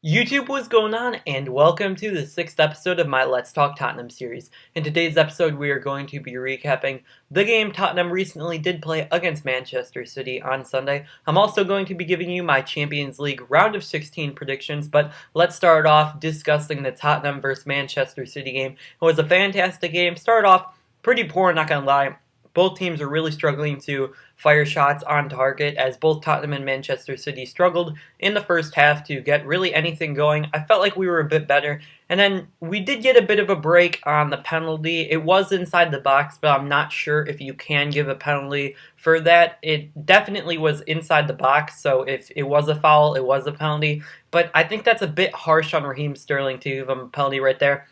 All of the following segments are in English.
YouTube, what's going on, and welcome to the 6th episode of my Let's Talk Tottenham series. In today's episode, we are going to be recapping the game Tottenham recently did play against Manchester City on Sunday. I'm also going to be giving you my Champions League round of 16 predictions, but let's start off discussing the Tottenham versus Manchester City game. It was a fantastic game. Started off pretty poor, not gonna lie. Both teams are really struggling to fire shots on target, as both Tottenham and Manchester City struggled in the first half to get really anything going. I felt like we were a bit better, and then we did get a bit of a break on the penalty. It was inside the box, but I'm not sure if you can give a penalty for that. It definitely was inside the box, so if it was a foul, it was a penalty. But I think that's a bit harsh on Raheem Sterling to give him a penalty right there.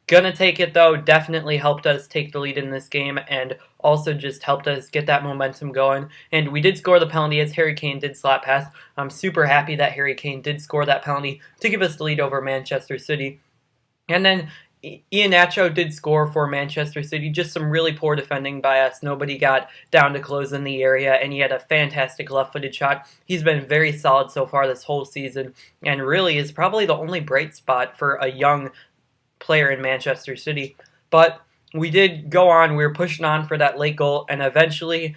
Gonna take it though, definitely helped us take the lead in this game and also just helped us get that momentum going. And we did score the penalty as Harry Kane did slap pass. I'm super happy that Harry Kane did score that penalty to give us the lead over Manchester City. And then Iheanacho did score for Manchester City. Just some really poor defending by us. Nobody got down to close in the area, and he had a fantastic left-footed shot. He's been very solid so far this whole season, and really is probably the only bright spot for a young player in Manchester City. But we did go on. We were pushing on for that late goal, and eventually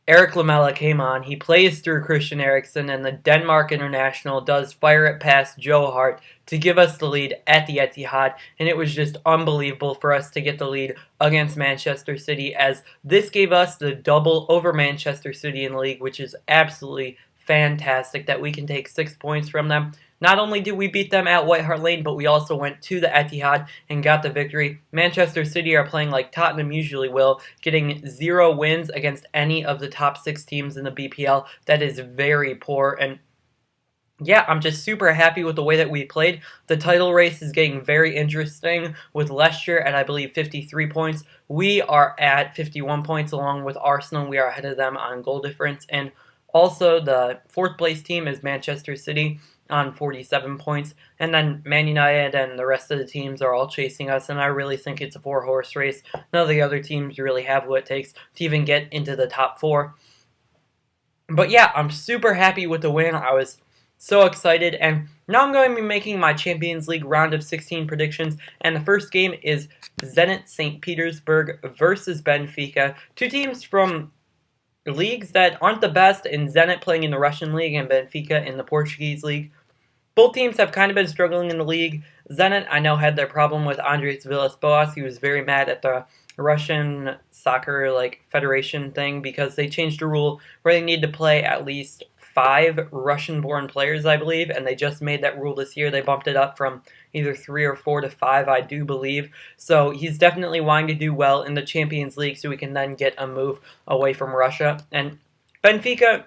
Eric Lamela came on. He plays through Christian Eriksen, and the Denmark international does fire it past Joe Hart to give us the lead at the Etihad, and it was just unbelievable for us to get the lead against Manchester City, as this gave us the double over Manchester City in the league, which is absolutely fantastic that we can take 6 points from them. Not only did we beat them at White Hart Lane, but we also went to the Etihad and got the victory. Manchester City are playing like Tottenham usually will, getting 0 wins against any of the top 6 teams in the BPL. That is very poor, and yeah, I'm just super happy with the way that we played. The title race is getting very interesting with Leicester at, I believe, 53 points. We are at 51 points along with Arsenal. We are ahead of them on goal difference, and also the 4th place team is Manchester City on 47 points, and then Man United and the rest of the teams are all chasing us, and I really think it's a 4-horse race. None of the other teams really have what it takes to even get into the top 4. But yeah, I'm super happy with the win. I was so excited, and now I'm going to be making my Champions League round of 16 predictions, and the first game is Zenit St. Petersburg versus Benfica, two teams from leagues that aren't the best, in Zenit playing in the Russian league and Benfica in the Portuguese league. Both teams have kind of been struggling in the league. Zenit, I know, had their problem with Andres Villas-Boas. He was very mad at the Russian soccer federation thing because they changed a rule where they need to play at least 5 Russian-born players, I believe, and they just made that rule this year. They bumped it up from either 3 or 4 to 5, I do believe. So he's definitely wanting to do well in the Champions League so we can then get a move away from Russia. And Benfica,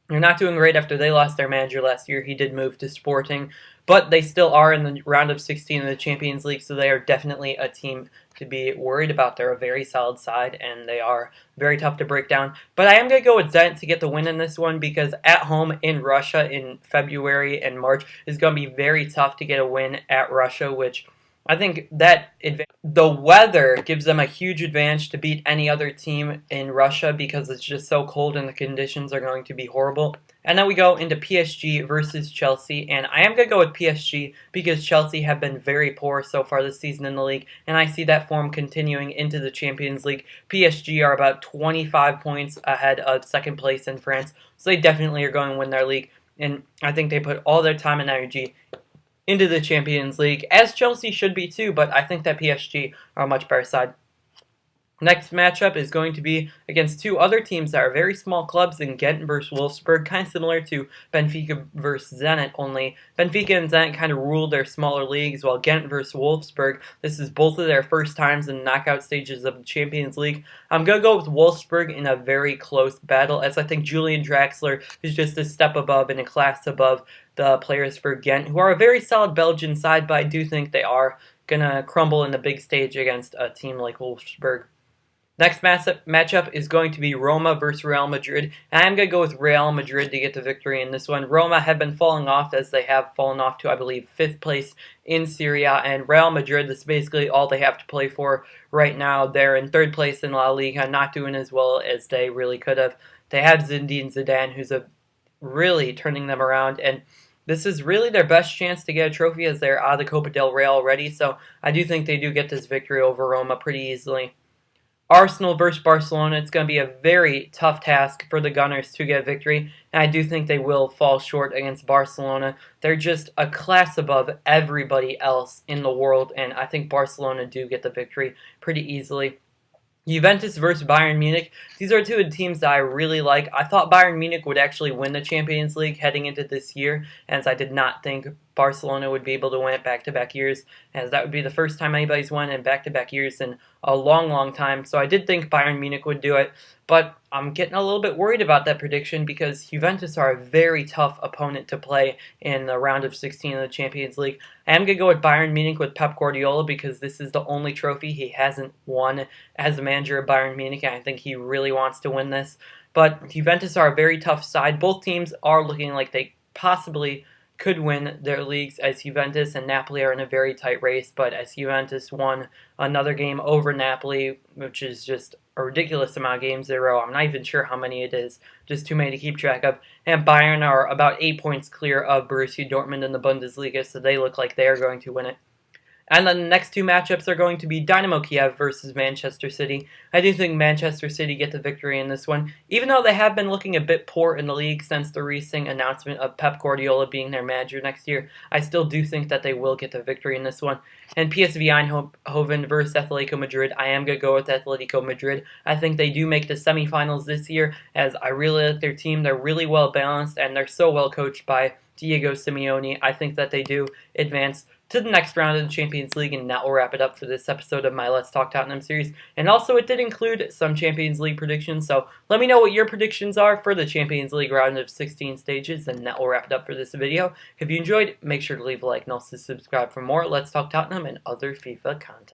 they're not doing great after they lost their manager last year. He did move to Sporting, but they still are in the round of 16 of the Champions League, so they are definitely a team to be worried about. They're a very solid side, and they are very tough to break down. But I am going to go with Zenit to get the win in this one, because at home in Russia in February and March is going to be very tough to get a win at Russia, which I think that the weather gives them a huge advantage to beat any other team in Russia, because it's just so cold and the conditions are going to be horrible. And then we go into PSG versus Chelsea, and I am going to go with PSG because Chelsea have been very poor so far this season in the league, and I see that form continuing into the Champions League. PSG are about 25 points ahead of 2nd place in France, so they definitely are going to win their league, and I think they put all their time and energy into the Champions League, as Chelsea should be too, but I think that PSG are a much better side. Next matchup is going to be against 2 other teams that are very small clubs in Ghent versus Wolfsburg, kind of similar to Benfica versus Zenit, only Benfica and Zenit kind of ruled their smaller leagues, while Ghent versus Wolfsburg, this is both of their first times in knockout stages of the Champions League. I'm going to go with Wolfsburg in a very close battle, as I think Julian Draxler is just a step above and a class above the players for Ghent, who are a very solid Belgian side, but I do think they are going to crumble in the big stage against a team like Wolfsburg. Next matchup is going to be Roma versus Real Madrid, and I'm going to go with Real Madrid to get the victory in this one. Roma have been falling off, as they have fallen off to, I believe, 5th place in Serie A, and Real Madrid, this is basically all they have to play for right now. They're in 3rd place in La Liga, not doing as well as they really could have. They have Zinedine Zidane, who's really turning them around, and This is really their best chance to get a trophy as they're out of the Copa del Rey already, so I do think they do get this victory over Roma pretty easily. Arsenal versus Barcelona, it's going to be a very tough task for the Gunners to get a victory, and I do think they will fall short against Barcelona. They're just a class above everybody else in the world, and I think Barcelona do get the victory pretty easily. Juventus versus Bayern Munich. These are two teams that I really like. I thought Bayern Munich would actually win the Champions League heading into this year, as I did not think Barcelona would be able to win it back-to-back years, as that would be the first time anybody's won in back-to-back years in a long, long time. So I did think Bayern Munich would do it, but I'm getting a little bit worried about that prediction because Juventus are a very tough opponent to play in the round of 16 of the Champions League. I am going to go with Bayern Munich with Pep Guardiola because this is the only trophy he hasn't won as the manager of Bayern Munich, and I think he really wants to win this. But Juventus are a very tough side. Both teams are looking like they possibly could win their leagues, as Juventus and Napoli are in a very tight race, but as Juventus won another game over Napoli, which is just a ridiculous amount of games in a row. I'm not even sure how many it is, just too many to keep track of. And Bayern are about 8 points clear of Borussia Dortmund in the Bundesliga, so they look like they are going to win it. And then the next two matchups are going to be Dynamo Kiev versus Manchester City. I do think Manchester City get the victory in this one. Even though they have been looking a bit poor in the league since the recent announcement of Pep Guardiola being their manager next year, I still do think that they will get the victory in this one. And PSV Eindhoven versus Atletico Madrid, I am going to go with Atletico Madrid. I think they do make the semifinals this year, as I really like their team. They're really well balanced, and they're so well coached by Diego Simeone. I think that they do advance to the next round of the Champions League, and that will wrap it up for this episode of my Let's Talk Tottenham series. And also, it did include some Champions League predictions, so let me know what your predictions are for the Champions League round of 16 stages, and that will wrap it up for this video. If you enjoyed, make sure to leave a like and also subscribe for more Let's Talk Tottenham and other FIFA content.